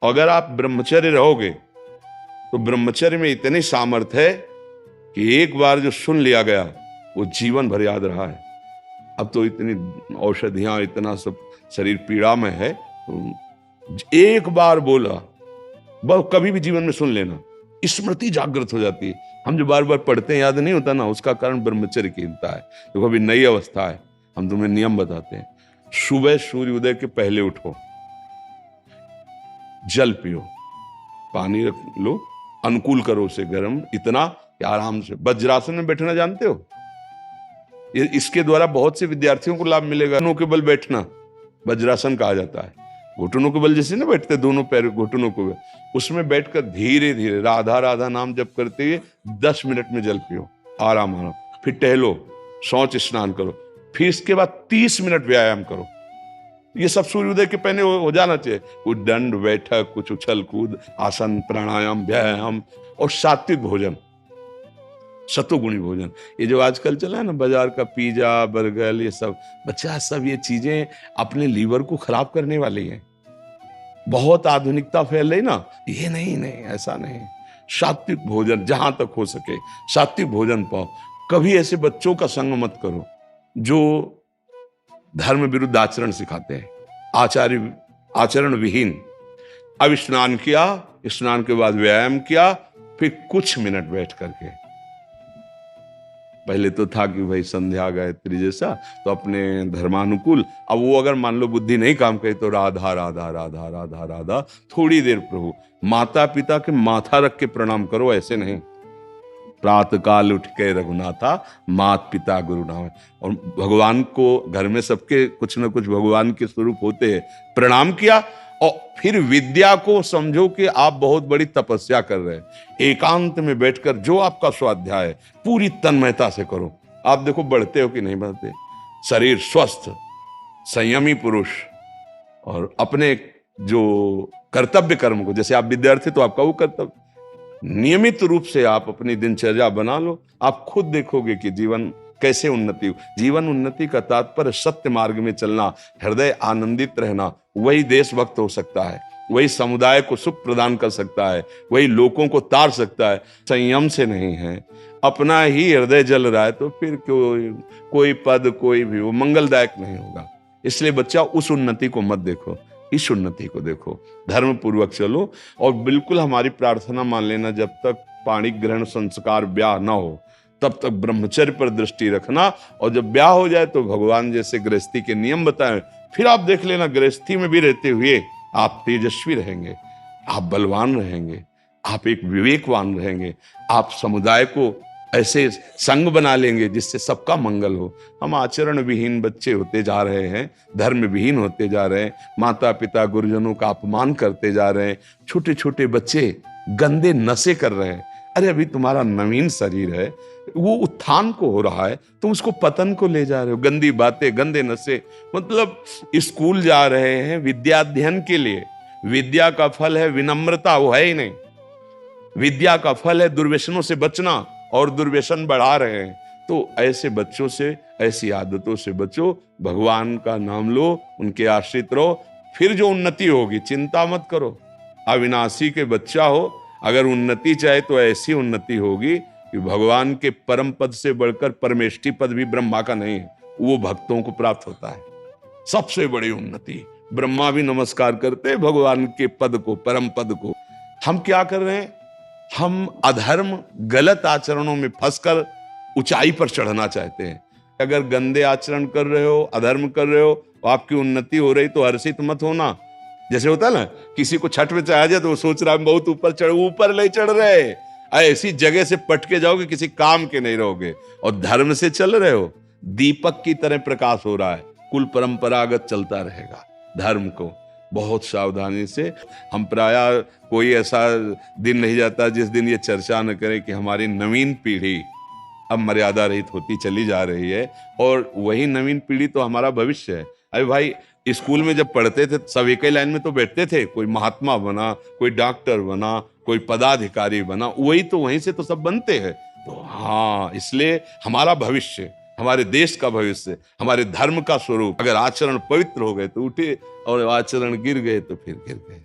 अगर आप ब्रह्मचर्य रहोगे तो ब्रह्मचर्य में इतनी सामर्थ्य है कि एक बार जो सुन लिया गया वो जीवन भर याद रहा है। अब तो इतनी औषधियां, इतना सब शरीर पीड़ा में है, तो एक बार बोला बस कभी भी जीवन में सुन लेना, स्मृति जागृत हो जाती है। हम जो बार बार पढ़ते हैं याद नहीं होता ना, उसका कारण ब्रह्मचर्य कीनता है। देखो अभी नई अवस्था है, हम तुम्हें नियम बताते हैं। सुबह सूर्य उदय के पहले उठो, जल पियो, पानी रख लो, अनुकूल करो उसे गर्म, इतना कि आराम से वज्रासन में बैठना जानते हो? इसके द्वारा बहुत से विद्यार्थियों को लाभ मिलेगा। घुटनों के बल बैठना वज्रासन कहा जाता है। घुटनों के बल जैसे ना बैठते, दोनों पैर घुटनों को, उसमें बैठकर धीरे धीरे राधा राधा नाम जप करते हुए 10 मिनट में जल पियो, आराम आराम। फिर टहलो, शौच स्नान करो, फिर इसके बाद 30 मिनट व्यायाम करो। ये सब सूर्योदय के पहले हो जाना चाहिए। कुछ दंड बैठक, कुछ उछल कूद, आसन, प्राणायाम, व्यायाम और सात्विक भोजन, सतोगुणी भोजन। ये जो आजकल चला है ना बाजार का पिज्जा, बर्गर, ये सब बच्चा, सब ये चीजें अपने लीवर को खराब करने वाली हैं। बहुत आधुनिकता फैल रही ना, ये नहीं नहीं, ऐसा नहीं। सात्विक भोजन जहां तक हो सके सात्विक भोजन पाओ। कभी ऐसे बच्चों का संग मत करो जो धर्म विरुद्ध आचरण सिखाते हैं, आचरण विहीन। अब स्नान किया, स्नान के बाद व्यायाम किया, फिर कुछ मिनट बैठ करके, पहले तो था कि भाई संध्या गायत्री जैसा तो अपने धर्मानुकूल, अब वो अगर मान लो बुद्धि नहीं काम करे तो राधा राधा राधा राधा राधा, थोड़ी देर प्रभु। माता पिता के माथा रख के प्रणाम करो, ऐसे नहीं। प्रातः काल उठ के रघुनाथा, मात पिता गुरु नाम। और भगवान को घर में सबके कुछ न कुछ भगवान के स्वरूप होते हैं। प्रणाम किया और फिर विद्या को समझो कि आप बहुत बड़ी तपस्या कर रहे हैं। एकांत में बैठकर जो आपका स्वाध्याय है पूरी तन्मयता से करो। आप देखो बढ़ते हो कि नहीं बढ़ते। शरीर स्वस्थ, संयमी पुरुष, और अपने जो कर्तव्य कर्म को, जैसे आप विद्यार्थी तो आपका वो कर्तव्य, नियमित रूप से आप अपनी दिनचर्या बना लो। आप खुद देखोगे कि जीवन कैसे उन्नति हो। जीवन उन्नति का तात्पर्य सत्य मार्ग में चलना, हृदय आनंदित रहना। वही देशभक्त हो सकता है, वही समुदाय को सुख प्रदान कर सकता है, वही लोगों को तार सकता है। संयम से नहीं है, अपना ही हृदय जल रहा है तो फिर कोई पद, कोई भी वो मंगलदायक नहीं होगा। इसलिए बच्चा उस उन्नति को मत देखो, इस उन्नति को देखो। धर्म पूर्वक चलो। और बिल्कुल हमारी प्रार्थना मान लेना, जब तक पाणी ग्रहण संस्कार ब्याह ना हो तब तक ब्रह्मचर्य पर दृष्टि रखना। और जब ब्याह हो जाए तो भगवान जैसे गृहस्थी के नियम बताएं, फिर आप देख लेना गृहस्थी में भी रहते हुए आप तेजस्वी रहेंगे, आप बलवान रहेंगे, आप एक विवेकवान रहेंगे, आप समुदाय को ऐसे संग बना लेंगे जिससे सबका मंगल हो। हम आचरण विहीन बच्चे होते जा रहे हैं, धर्म विहीन होते जा रहे हैं, माता पिता गुरुजनों का अपमान करते जा रहे हैं, छोटे छोटे बच्चे गंदे नशे कर रहे हैं। अरे अभी तुम्हारा नवीन शरीर है, वो उत्थान को हो रहा है, तुम उसको पतन को ले जा रहे हो। गंदी बातें, गंदे नशे। मतलब स्कूल जा रहे हैं विद्या अध्ययन के लिए, विद्या का फल है विनम्रता, वो है ही नहीं। विद्या का फल है दुर्व्यसनों से बचना, और दुर्व्यसन बढ़ा रहे हैं। तो ऐसे बच्चों से, ऐसी आदतों से बचो, भगवान का नाम लो, उनके आश्रित रहो, फिर जो उन्नति होगी चिंता मत करो। अविनाशी के बच्चा हो, अगर उन्नति चाहे तो ऐसी उन्नति होगी कि भगवान के परम पद से बढ़कर परमेष्ठी पद भी ब्रह्मा का नहीं है, वो भक्तों को प्राप्त होता है। सबसे बड़ी उन्नति, ब्रह्मा भी नमस्कार करते भगवान के पद को, परम पद को। हम क्या कर रहे हैं? हम अधर्म, गलत आचरणों में फंसकर ऊंचाई पर चढ़ना चाहते हैं। अगर गंदे आचरण कर रहे हो, अधर्म कर रहे हो, आपकी उन्नति हो रही तो हर्षित मत होना। जैसे होता है ना, किसी को छठ में चढ़ा जाए तो वो सोच रहा है बहुत ऊपर नहीं चढ़ रहे। ऐसी जगह से पटके जाओगे, किसी काम के नहीं रहोगे। और धर्म से चल रहे हो, दीपक की तरह प्रकाश हो रहा है, कुल परंपरागत चलता रहेगा। धर्म को बहुत सावधानी से, हम प्रायः कोई ऐसा दिन नहीं जाता जिस दिन ये चर्चा न करें कि हमारी नवीन पीढ़ी अब मर्यादा रहित होती चली जा रही है, और वही नवीन पीढ़ी तो हमारा भविष्य है। अरे भाई, स्कूल में जब पढ़ते थे सब एक ही लाइन में तो बैठते थे, कोई महात्मा बना, कोई डॉक्टर बना, कोई पदाधिकारी बना, वही तो वहीं से तो सब बनते हैं। तो हाँ, इसलिए हमारा भविष्य, हमारे देश का भविष्य, हमारे धर्म का स्वरूप, अगर आचरण पवित्र हो गए तो उठे, और आचरण गिर गए तो फिर गिर गए।